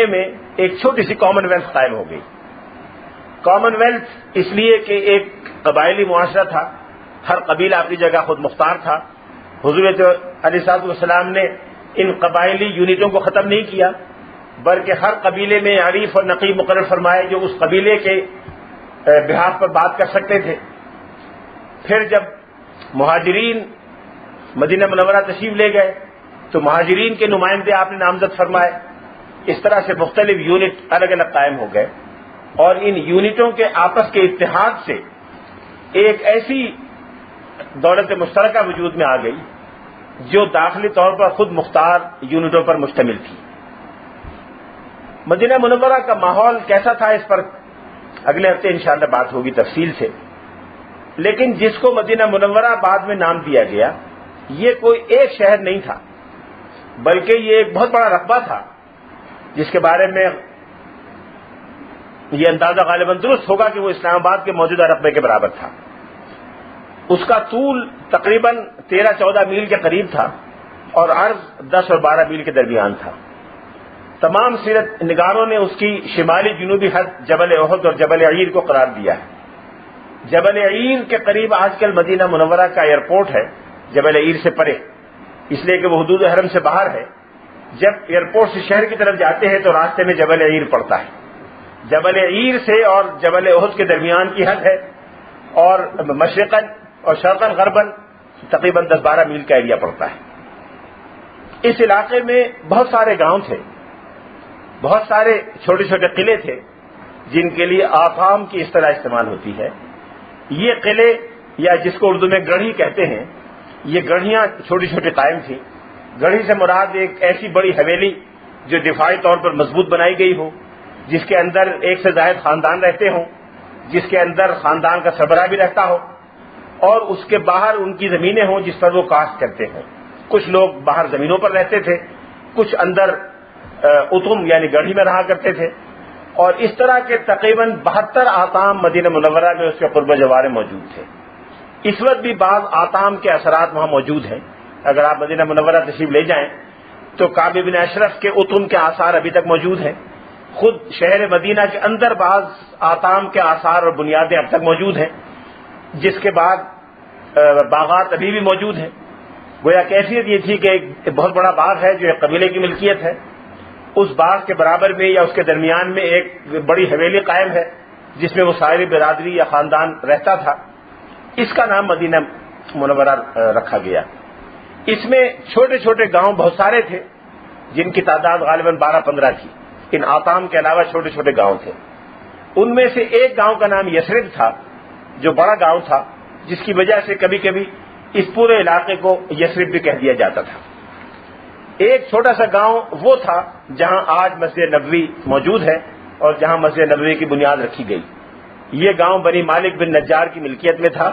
میں ایک چھوٹی سی کامن ویلتھ قائم ہو گئی. کامن ویلتھ اس لیے کہ ایک قبائلی معاشرہ تھا، ہر قبیلہ اپنی جگہ خود مختار تھا. حضور علیہ الصلوۃ والسلام نے ان قبائلی یونٹوں کو ختم نہیں کیا، بلکہ ہر قبیلے میں عریف اور نقیب مقرر فرمائے جو اس قبیلے کے بحاف پر بات کر سکتے تھے. پھر جب مہاجرین مدینہ منورہ تشریف لے گئے تو مہاجرین کے نمائندے آپ نے نامزد فرمائے. اس طرح سے مختلف یونٹ الگ الگ قائم ہو گئے، اور ان یونٹوں کے آپس کے اتحاد سے ایک ایسی دولت مشترکہ وجود میں آ گئی جو داخلی طور پر خود مختار یونٹوں پر مشتمل تھی. مدینہ منورہ کا ماحول کیسا تھا اس پر اگلے ہفتے انشاءاللہ بات ہوگی تفصیل سے. لیکن جس کو مدینہ منورہ بعد میں نام دیا گیا، یہ کوئی ایک شہر نہیں تھا، بلکہ یہ ایک بہت بڑا رقبہ تھا جس کے بارے میں یہ اندازہ غالباً درست ہوگا کہ وہ اسلام آباد کے موجودہ رقبے کے برابر تھا. اس کا طول تقریباً 13-14 میل کے قریب تھا اور عرض 10 اور 12 میل کے درمیان تھا. تمام سیرت نگاروں نے اس کی شمالی جنوبی حد جبل احد اور جبل عیر کو قرار دیا ہے. جبل عیر کے قریب آج کل مدینہ منورہ کا ایئرپورٹ ہے، جبل عیر سے پرے، اس لیے کہ وہ حدود حرم سے باہر ہے. جب ایئرپورٹ سے شہر کی طرف جاتے ہیں تو راستے میں جبل عیر پڑتا ہے. جبل عیر سے اور جبل احد کے درمیان کی حد ہے، اور مشرقاً اور شرقاً غرباً تقریباً 10-12 میل کا ایریا پڑتا ہے. اس علاقے میں بہت سارے گاؤں تھے، بہت سارے چھوٹے چھوٹے قلعے تھے جن کے لیے آفام کی اصطلاح استعمال ہوتی ہے. یہ قلعے، یا جس کو اردو میں گڑھی کہتے ہیں، یہ گڑھیاں چھوٹی چھوٹی قائم تھیں. گڑھی سے مراد ایک ایسی بڑی حویلی جو دفاعی طور پر مضبوط بنائی گئی ہو، جس کے اندر ایک سے زائد خاندان رہتے ہوں، جس کے اندر خاندان کا سربراہ بھی رہتا ہو، اور اس کے باہر ان کی زمینیں ہوں جس پر وہ کاشت کرتے ہیں. کچھ لوگ باہر زمینوں پر رہتے تھے، کچھ اندر اتم یعنی گڑھی میں رہا کرتے تھے. اور اس طرح کے تقریباً 72 آتام مدینہ منورہ میں اس کے قرب و جوار موجود تھے. اس وقت بھی بعض آتام کے اثرات وہاں موجود ہیں. اگر آپ مدینہ منورہ تشریف لے جائیں تو کعب بن اشرف کے اتم کے آثار ابھی تک موجود ہیں. خود شہر مدینہ کے اندر بعض آتام کے آثار اور بنیادیں اب تک موجود ہیں، جس کے بعد باغات ابھی بھی موجود ہیں. گویا کیفیت یہ تھی کہ ایک بہت بڑا باغ ہے جو ایک قبیلے کی ملکیت ہے، اس باغ کے برابر میں یا اس کے درمیان میں ایک بڑی حویلی قائم ہے جس میں وہ ساری برادری یا خاندان رہتا تھا. اس کا نام مدینہ منورہ رکھا گیا. اس میں چھوٹے چھوٹے گاؤں بہت سارے تھے جن کی تعداد غالباً 12-15 تھی. ان آتام کے علاوہ چھوٹے چھوٹے گاؤں تھے. ان میں سے ایک گاؤں کا نام یثرب تھا جو بڑا گاؤں تھا، جس کی وجہ سے کبھی کبھی اس پورے علاقے کو یثرب بھی کہہ دیا جاتا تھا. ایک چھوٹا سا گاؤں وہ تھا جہاں آج مسجد نبوی موجود ہے اور جہاں مسجد نبوی کی بنیاد رکھی گئی. یہ گاؤں بنی مالک بن نجار کی ملکیت میں تھا.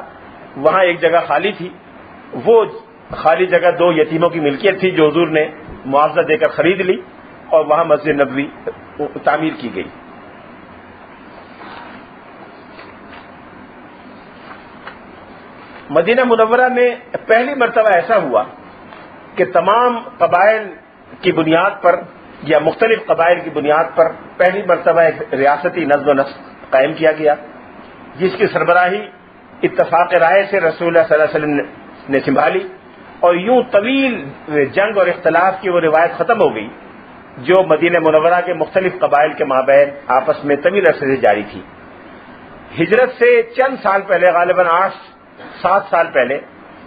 وہاں ایک جگہ خالی تھی، وہ خالی جگہ 2 یتیموں کی ملکیت تھی جو حضور نے معاوضہ دے کر خرید لی، اور وہاں مسجد نبوی تعمیر کی گئی. مدینہ منورہ میں پہلی مرتبہ ایسا ہوا کہ تمام قبائل کی بنیاد پر یا مختلف قبائل کی بنیاد پر پہلی مرتبہ ایک ریاستی نظم و نسق قائم کیا گیا، جس کی سربراہی اتفاق رائے سے رسول اللہ صلی اللہ علیہ وسلم نے سنبھالی. اور یوں طویل جنگ اور اختلاف کی وہ روایت ختم ہو گئی جو مدینہ منورہ کے مختلف قبائل کے مابین آپس میں طویل عرصے سے جاری تھی. ہجرت سے چند سال پہلے، غالباً 8-7 سال پہلے،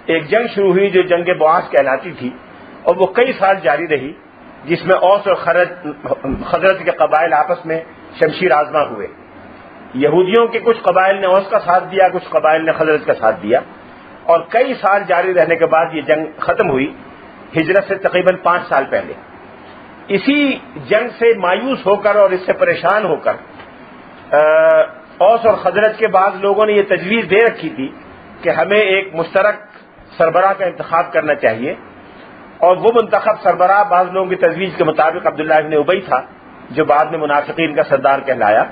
ایک جنگ شروع ہوئی جو جنگ بعاث کہلاتی تھی، اور وہ کئی سال جاری رہی، جس میں اوس اور خزرج کے قبائل آپس میں شمشیر آزما ہوئے. یہودیوں کے کچھ قبائل نے اوس کا ساتھ دیا، کچھ قبائل نے خزرج کا ساتھ دیا، اور کئی سال جاری رہنے کے بعد یہ جنگ ختم ہوئی ہجرت سے تقریباً 5 سال پہلے. اسی جنگ سے مایوس ہو کر اور اس سے پریشان ہو کر اوس اور خزرج کے بعض لوگوں نے یہ تجویز دے رکھی تھی کہ ہمیں ایک مشترک سربراہ کا انتخاب کرنا چاہیے. اور وہ منتخب سربراہ بعض لوگوں کی تجویز کے مطابق عبداللہ ابن ابی تھا، جو بعد میں منافقین کا سردار کہلایا.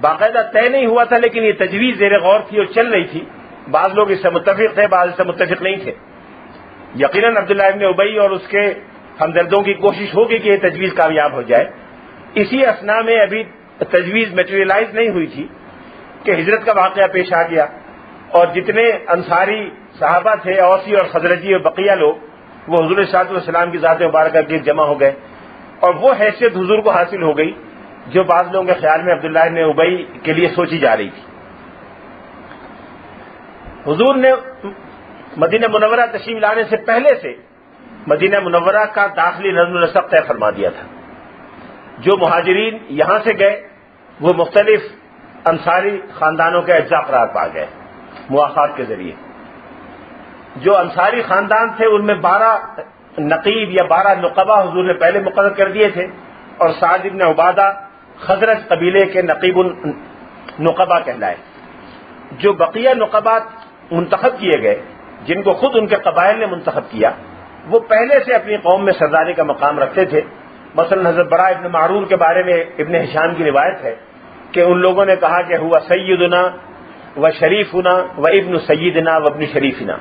باقاعدہ طے نہیں ہوا تھا، لیکن یہ تجویز زیر غور تھی اور چل رہی تھی. بعض لوگ اس سے متفق تھے، بعض اس سے متفق نہیں تھے. یقیناً عبداللہ ابن ابی اور اس کے ہمدردوں کی کوشش ہوگی کہ یہ تجویز کامیاب ہو جائے، اسی اثنا میں ابھی تجویز میٹیریلائز نہیں ہوئی تھی کہ ہجرت کا واقعہ پیش آ گیا، اور جتنے انصاری صحابہ تھے، اوسی اور خزرجی اور بقیہ لوگ، وہ حضور صلی اللہ علیہ وسلم کی ذات مبارکہ کے جمع ہو گئے، اور وہ حیثیت حضور کو حاصل ہو گئی جو بعض لوگوں کے خیال میں عبداللہ ابن ابی کے لیے سوچی جا رہی تھی۔ حضور نے مدینہ منورہ تشریف لانے سے پہلے سے مدینہ منورہ کا داخلی نظم و نسق طے فرما دیا تھا۔ جو مہاجرین یہاں سے گئے وہ مختلف انصاری خاندانوں کے اجزاء قرار پا گئے مواخات کے ذریعے۔ جو انصاری خاندان تھے ان میں 12 نقیب یا 12 نقبہ حضور نے پہلے مقرر کر دیے تھے، اور سعد بن عبادہ خزرج قبیلے کے نقیب النقبہ کہلائے۔ جو بقیہ نقبات منتخب کیے گئے، جن کو خود ان کے قبائل نے منتخب کیا، وہ پہلے سے اپنی قوم میں سرداری کا مقام رکھتے تھے۔ مثلا حضرت برا ابن معرور کے بارے میں ابن ہشام کی روایت ہے کہ ان لوگوں نے کہا کہ ہوا سیدنا و شریفنا و ابن سیدنا و ابن شریفنا،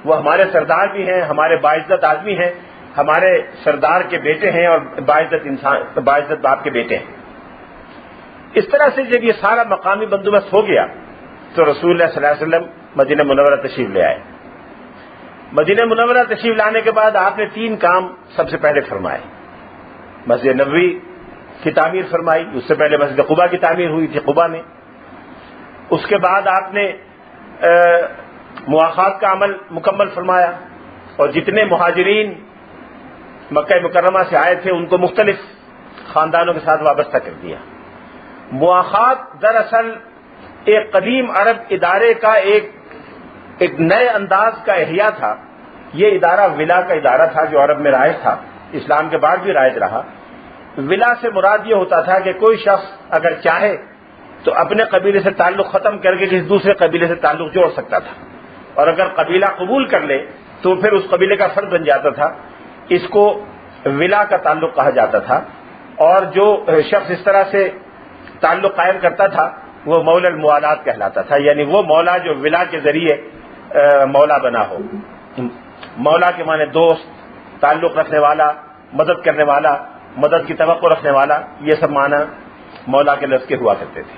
وہ ہمارے سردار بھی ہیں، ہمارے باعزت آدمی ہیں، ہمارے سردار کے بیٹے ہیں اور باعزت باپ کے بیٹے ہیں۔ اس طرح سے جب یہ سارا مقامی بندوبست ہو گیا تو رسول اللہ صلی اللہ علیہ وسلم مدینہ منورہ تشریف لے آئے۔ مدینہ منورہ تشریف لانے کے بعد آپ نے 3 کام سب سے پہلے فرمائے۔ مسجد نبوی کی تعمیر فرمائی، اس سے پہلے مسجد قباء کی تعمیر ہوئی تھی قباء میں۔ اس کے بعد آپ نے مواخات کا عمل مکمل فرمایا، اور جتنے مہاجرین مکہ مکرمہ سے آئے تھے ان کو مختلف خاندانوں کے ساتھ وابستہ کر دیا۔ مواخات دراصل ایک قدیم عرب ادارے کا ایک نئے انداز کا احیاء تھا۔ یہ ادارہ ولا کا ادارہ تھا جو عرب میں رائج تھا، اسلام کے بعد بھی رائج رہا۔ ولا سے مراد یہ ہوتا تھا کہ کوئی شخص اگر چاہے تو اپنے قبیلے سے تعلق ختم کر کے کسی دوسرے قبیلے سے تعلق جوڑ سکتا تھا، اور اگر قبیلہ قبول کر لے تو پھر اس قبیلے کا فرد بن جاتا تھا۔ اس کو ولا کا تعلق کہا جاتا تھا، اور جو شخص اس طرح سے تعلق قائم کرتا تھا وہ مولا الموالات کہلاتا تھا، یعنی وہ مولا جو ولا کے ذریعے مولا بنا ہو۔ مولا کے معنی دوست، تعلق رکھنے والا، مدد کرنے والا، مدد کی توقع رکھنے والا، یہ سب معنی مولا کے لفظ کے ہوا کرتے تھے۔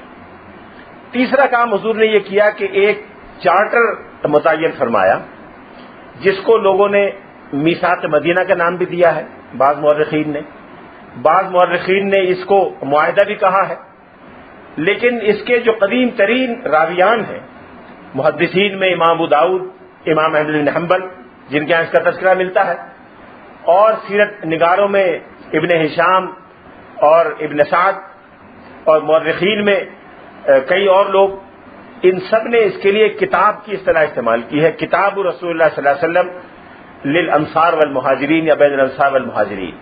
تیسرا کام حضور نے یہ کیا کہ ایک چارٹر متعین فرمایا جس کو لوگوں نے میثاق مدینہ کا نام بھی دیا ہے، بعض مورخین نے اس کو معاہدہ بھی کہا ہے، لیکن اس کے جو قدیم ترین راویان ہیں محدثین میں امام ابو داؤد، امام احمد بن حنبل جن کے یہاں اس کا تذکرہ ملتا ہے، اور سیرت نگاروں میں ابن ہشام اور ابن سعد، اور مورخین میں کئی اور لوگ، ان سب نے اس کے لیے کتاب کی اصطلاح استعمال کی ہے، کتاب رسول اللہ صلی اللہ علیہ وسلم للانصار والمہاجرین یا بین الانصار والمہاجرین۔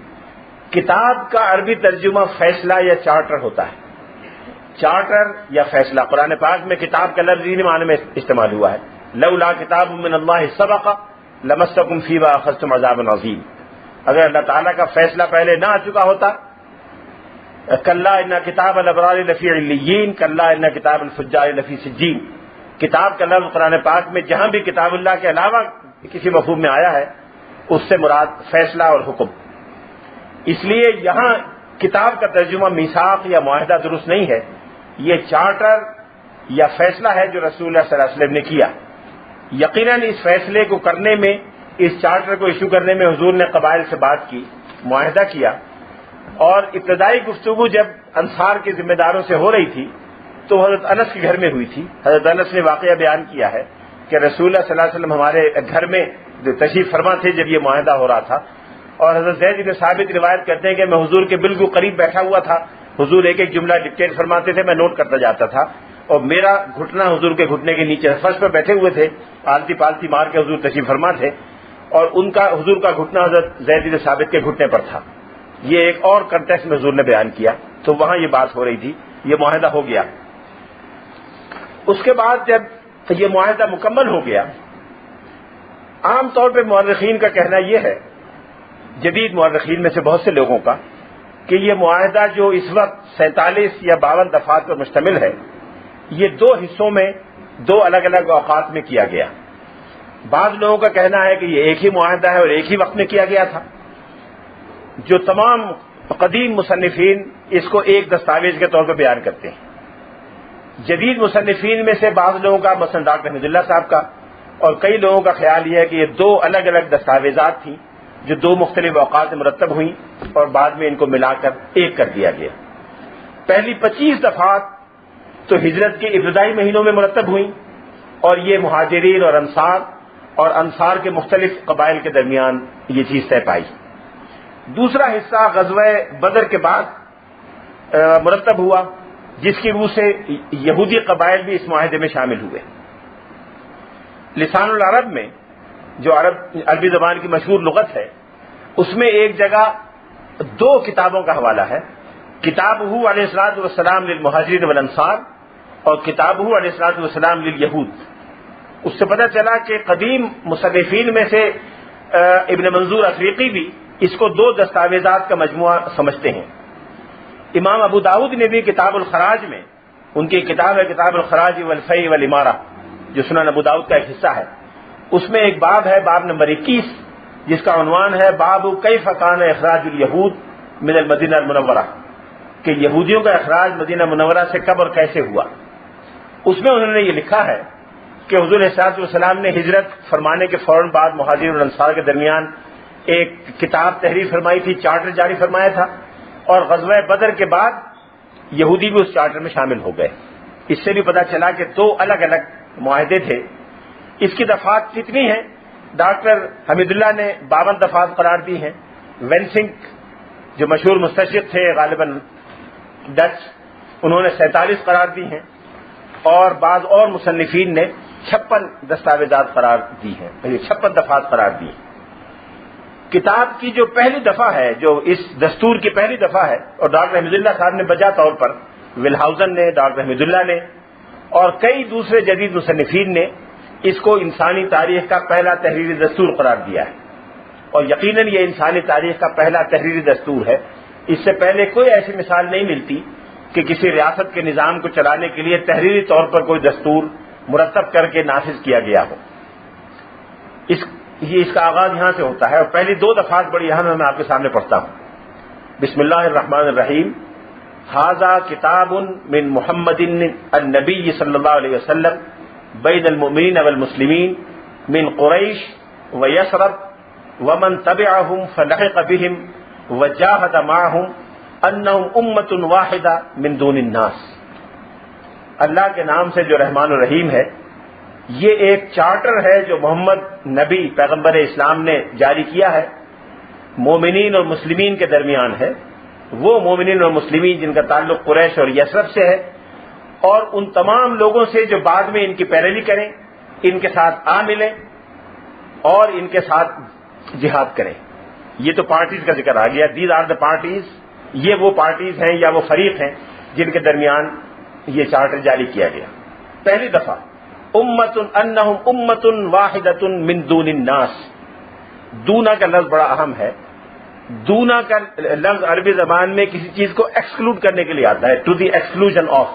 کتاب کا عربی ترجمہ فیصلہ یا چارٹر ہوتا ہے۔ چارٹر یا فیصلہ، قرآن پاک میں کتاب کا لفظ انہی معنی میں استعمال ہوا ہے، لولا کتاب من اللہ سبق لمسکم فیما اخذتم عذاب عظیم۔ اگر اللہ تعالیٰ کا فیصلہ پہلے نہ آ چکا ہوتا، کلا ان کتاب الابرار لفی علیین کلا ان کتاب الفجار لفی سجین، کتاب کا لفظ قرآن پاک میں جہاں بھی کتاب اللہ کے علاوہ کسی مفہوم میں آیا ہے اس سے مراد فیصلہ اور حکم۔ اس لیے یہاں کتاب کا ترجمہ میثاق یا معاہدہ درست نہیں ہے، یہ چارٹر یا فیصلہ ہے جو رسول اللہ صلی اللہ علیہ وسلم نے کیا۔ یقیناً اس فیصلے کو کرنے میں، اس چارٹر کو ایشو کرنے میں حضور نے قبائل سے بات کی، معاہدہ کیا، اور ابتدائی گفتگو جب انصار کے ذمہ داروں سے ہو رہی تھی تو حضرت انس کے گھر میں ہوئی تھی۔ حضرت انس نے واقعہ بیان کیا ہے کہ رسول اللہ صلی اللہ علیہ وسلم ہمارے گھر میں تشریف فرما تھے جب یہ معاہدہ ہو رہا تھا، اور حضرت زید بن ثابت روایت کرتے ہیں کہ میں حضور کے بالکل قریب بیٹھا ہوا تھا، حضور ایک ایک جملہ ڈکٹیٹ فرماتے تھے، میں نوٹ کرتا جاتا تھا، اور میرا گھٹنا حضور کے گھٹنے کے نیچے، فرش پر بیٹھے ہوئے تھے، آلتی پالتی مار کے حضور تشریف فرما تھے، اور ان کا حضور کا گھٹنا حضرت زید بن ثابت کے گھٹنے پر تھا۔ یہ ایک اور کنٹیکسٹ میں حضور نے بیان کیا، تو وہاں یہ بات ہو رہی تھی، یہ معاہدہ ہو گیا۔ اس کے بعد جب یہ معاہدہ مکمل ہو گیا، عام طور پہ مورخین کا کہنا یہ ہے، جدید مورخین میں سے بہت سے لوگوں کا، کہ یہ معاہدہ جو اس وقت 47 یا 52 دفعات پر مشتمل ہے، یہ 2 حصوں میں 2 الگ الگ اوقات میں کیا گیا۔ بعض لوگوں کا کہنا ہے کہ یہ ایک ہی معاہدہ ہے اور ایک ہی وقت میں کیا گیا تھا۔ جو تمام قدیم مصنفین اس کو ایک دستاویز کے طور پر بیان کرتے ہیں۔ جدید مصنفین میں سے بعض لوگوں کا، مثلا ڈاکٹر حمید اللہ صاحب کا اور کئی لوگوں کا خیال یہ ہے کہ یہ دو الگ الگ دستاویزات تھیں جو دو مختلف اوقات میں مرتب ہوئیں اور بعد میں ان کو ملا کر ایک کر دیا گیا۔ پہلی 25 دفعات تو ہجرت کے ابتدائی مہینوں میں مرتب ہوئیں اور یہ مہاجرین اور انصار کے مختلف قبائل کے درمیان یہ چیز طے پائی۔ دوسرا حصہ غزوہ بدر کے بعد مرتب ہوا، جس کی روح سے یہودی قبائل بھی اس معاہدے میں شامل ہوئے۔ لسان العرب میں جو عربی زبان کی مشہور لغت ہے، اس میں ایک جگہ دو کتابوں کا حوالہ ہے، کتابہ علیہ الصلوۃ والسلام للمہاجرین والانصار اور کتابہ علیہ الصلوۃ والسلام للیہود۔ اس سے پتہ چلا کہ قدیم مصنفین میں سے ابن منظور افریقی بھی اس کو دو دستاویزات کا مجموعہ سمجھتے ہیں۔ امام ابو داؤد نے بھی کتاب الخراج میں، ان کی کتاب ہے کتاب الخراج والفی والامارہ جو سنن ابو داؤد کا ایک حصہ ہے، اس میں ایک باب ہے، باب نمبر 21، جس کا عنوان ہے باب کیف کان اخراج الیہود من المدینہ المنورہ، کہ یہودیوں کا اخراج مدینہ منورہ سے کب اور کیسے ہوا۔ اس میں انہوں نے یہ لکھا ہے کہ حضور علیہ الصلوۃ والسلام نے ہجرت فرمانے کے فوراً بعد مہاجرین اور انصار کے درمیان ایک کتاب تحریر فرمائی تھی، چارٹر جاری فرمایا تھا، اور غزوہ بدر کے بعد یہودی بھی اس چارٹر میں شامل ہو گئے۔ اس سے بھی پتہ چلا کہ دو الگ الگ معاہدے تھے۔ اس کی دفعات کتنی ہیں؟ ڈاکٹر حمید اللہ نے 52 دفعات قرار دی ہیں، وینسنک جو مشہور مستشرق تھے غالباً ڈچ، انہوں نے 47 قرار دی ہیں، اور بعض اور مصنفین نے 56 دستاویزات قرار دی ہیں، 56 دفعات قرار دی ہیں۔ کتاب کی جو پہلی دفعہ ہے، جو اس دستور کی پہلی دفعہ ہے، اور ڈاکٹر حمید اللہ صاحب نے بجا طور پر، ولہاؤزن نے، ڈاکٹر حمید اللہ نے اور کئی دوسرے جدید مصنفین نے اس کو انسانی تاریخ کا پہلا تحریری دستور قرار دیا ہے، اور یقیناً یہ انسانی تاریخ کا پہلا تحریری دستور ہے۔ اس سے پہلے کوئی ایسی مثال نہیں ملتی کہ کسی ریاست کے نظام کو چلانے کے لیے تحریری طور پر کوئی دستور مرتب کر کے نافذ کیا گیا ہو۔ اس کا آغاز یہاں سے ہوتا ہے، اور پہلی دو دفعات بڑی اہم ہے، میں آپ کے سامنے پڑھتا ہوں۔ بسم اللہ الرحمن الرحیم۔ ھذا کتاب من محمد النبی صلی اللہ علیہ وسلم بین المؤمنین والمسلمین من قریش ویثرب ومن تبعهم فلحق بهم وجاہد معهم انہم امۃ واحدہ من دون الناس۔ اللہ کے نام سے جو رحمان الرحیم ہے، یہ ایک چارٹر ہے جو محمد نبی پیغمبر اسلام نے جاری کیا ہے، مومنین اور مسلمین کے درمیان ہے، وہ مومنین اور مسلمین جن کا تعلق قریش اور یثرب سے ہے، اور ان تمام لوگوں سے جو بعد میں ان کی پیروی کریں، ان کے ساتھ آ ملیں اور ان کے ساتھ جہاد کریں۔ یہ تو پارٹیز کا ذکر آ گیا، دیز آر دا پارٹیز، یہ وہ پارٹیز ہیں یا وہ فریق ہیں جن کے درمیان یہ چارٹر جاری کیا گیا۔ پہلی دفعہ انہم امۃ واحدۃ من دون الناس۔ دونا کا لفظ بڑا اہم ہے۔ دونا کا لفظ عربی زبان میں کسی چیز کو ایکسکلوڈ کرنے کے لیے آتا ہے، ٹو دی ایکسکلوژن آف۔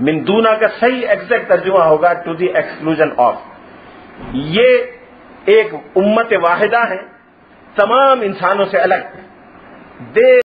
من دونا کا صحیح ایگزیکٹ ترجمہ ہوگا ٹو دی ایکسکلوژن آف۔ یہ ایک امت واحدہ ہے، تمام انسانوں سے الگ۔